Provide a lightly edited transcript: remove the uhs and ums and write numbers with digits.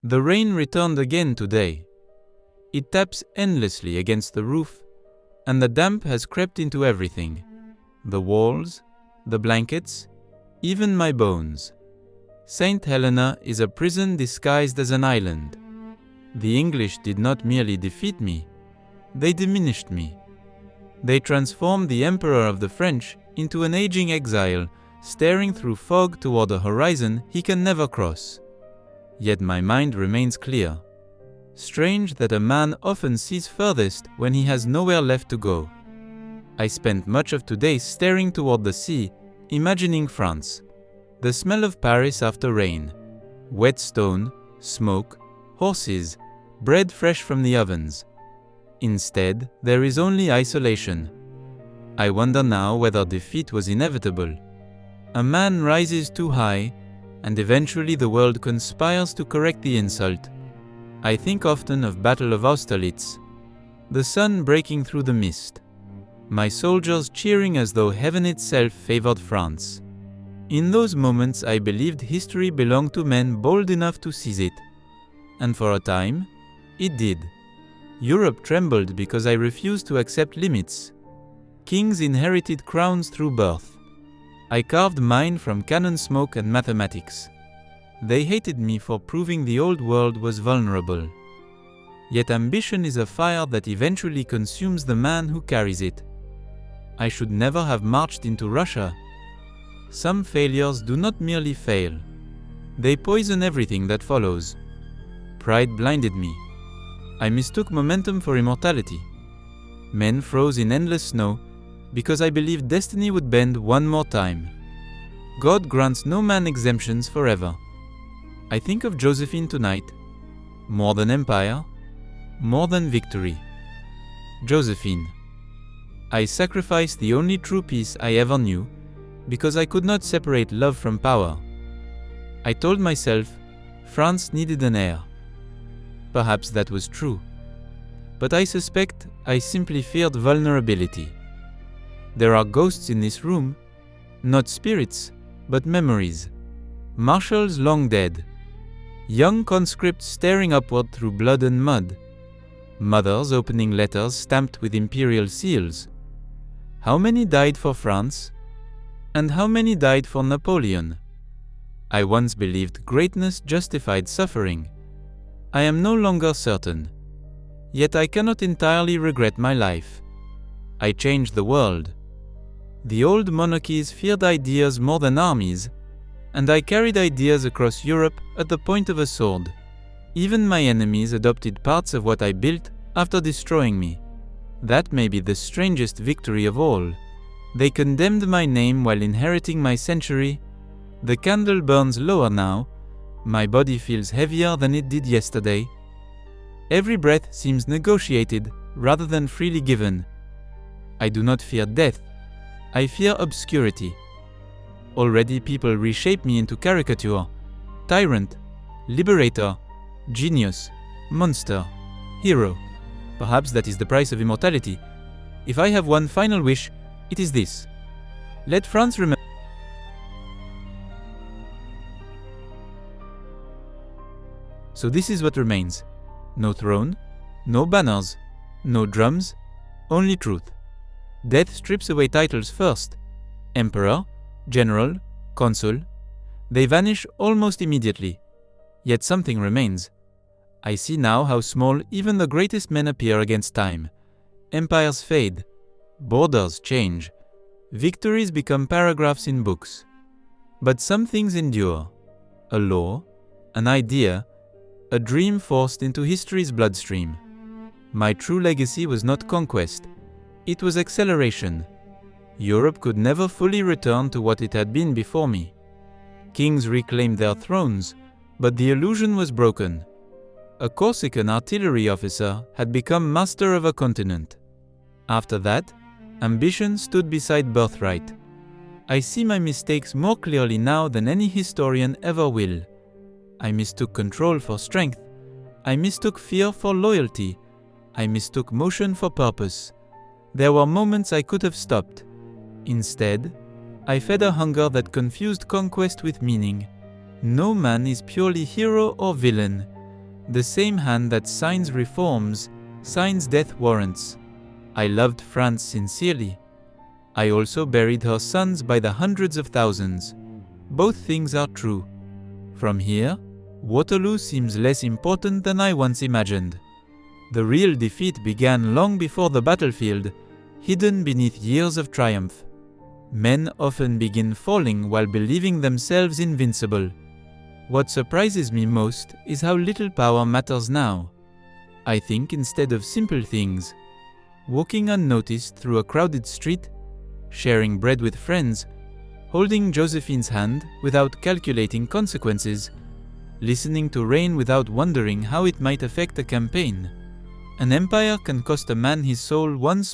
The rain returned again today. It taps endlessly against the roof, and the damp has crept into everything. The walls, the blankets, even my bones. Saint Helena is a prison disguised as an island. The English did not merely defeat me, they diminished me. They transformed the Emperor of the French into an aging exile, staring through fog toward a horizon he can never cross. Yet my mind remains clear. Strange that a man often sees furthest when he has nowhere left to go. I spent much of today staring toward the sea, imagining France. The smell of Paris after rain. Wet stone, smoke, horses, bread fresh from the ovens. Instead, there is only isolation. I wonder now whether defeat was inevitable. A man rises too high, and eventually the world conspires to correct the insult. I think often of Battle of Austerlitz, the sun breaking through the mist, my soldiers cheering as though heaven itself favored France. In those moments I believed history belonged to men bold enough to seize it. And for a time, it did. Europe trembled because I refused to accept limits. Kings inherited crowns through birth. I carved mine from cannon smoke and mathematics. They hated me for proving the old world was vulnerable. Yet ambition is a fire that eventually consumes the man who carries it. I should never have marched into Russia. Some failures do not merely fail. They poison everything that follows. Pride blinded me. I mistook momentum for immortality. Men froze in endless snow because I believed destiny would bend one more time. God grants no man exemptions forever. I think of Josephine tonight. More than empire, more than victory. Josephine. I sacrificed the only true peace I ever knew because I could not separate love from power. I told myself France needed an heir. Perhaps that was true. But I suspect I simply feared vulnerability. There are ghosts in this room, not spirits, but memories. Marshals long dead. Young conscripts staring upward through blood and mud. Mothers opening letters stamped with imperial seals. How many died for France? And how many died for Napoleon? I once believed greatness justified suffering. I am no longer certain. Yet I cannot entirely regret my life. I changed the world. The old monarchies feared ideas more than armies, and I carried ideas across Europe at the point of a sword. Even my enemies adopted parts of what I built after destroying me. That may be the strangest victory of all. They condemned my name while inheriting my century. The candle burns lower now. My body feels heavier than it did yesterday. Every breath seems negotiated rather than freely given. I do not fear death. I fear obscurity. Already people reshape me into caricature, tyrant, liberator, genius, monster, hero. Perhaps that is the price of immortality. If I have one final wish, it is this. Let France remember. So this is what remains. No throne, no banners, no drums, only truth. Death strips away titles first. Emperor, general, consul. They vanish almost immediately. Yet something remains. I see now how small even the greatest men appear against time. Empires fade. Borders change. Victories become paragraphs in books. But some things endure. A law, an idea, a dream forced into history's bloodstream. My true legacy was not conquest. It was acceleration. Europe could never fully return to what it had been before me. Kings reclaimed their thrones, but the illusion was broken. A Corsican artillery officer had become master of a continent. After that, ambition stood beside birthright. I see my mistakes more clearly now than any historian ever will. I mistook control for strength. I mistook fear for loyalty. I mistook motion for purpose. There were moments I could have stopped. Instead, I fed a hunger that confused conquest with meaning. No man is purely hero or villain. The same hand that signs reforms signs death warrants. I loved France sincerely. I also buried her sons by the hundreds of thousands. Both things are true. From here, Waterloo seems less important than I once imagined. The real defeat began long before the battlefield, hidden beneath years of triumph. Men often begin falling while believing themselves invincible. What surprises me most is how little power matters now. I think instead of simple things, walking unnoticed through a crowded street, sharing bread with friends, holding Josephine's hand without calculating consequences, listening to rain without wondering how it might affect a campaign. An empire can cost a man his soul once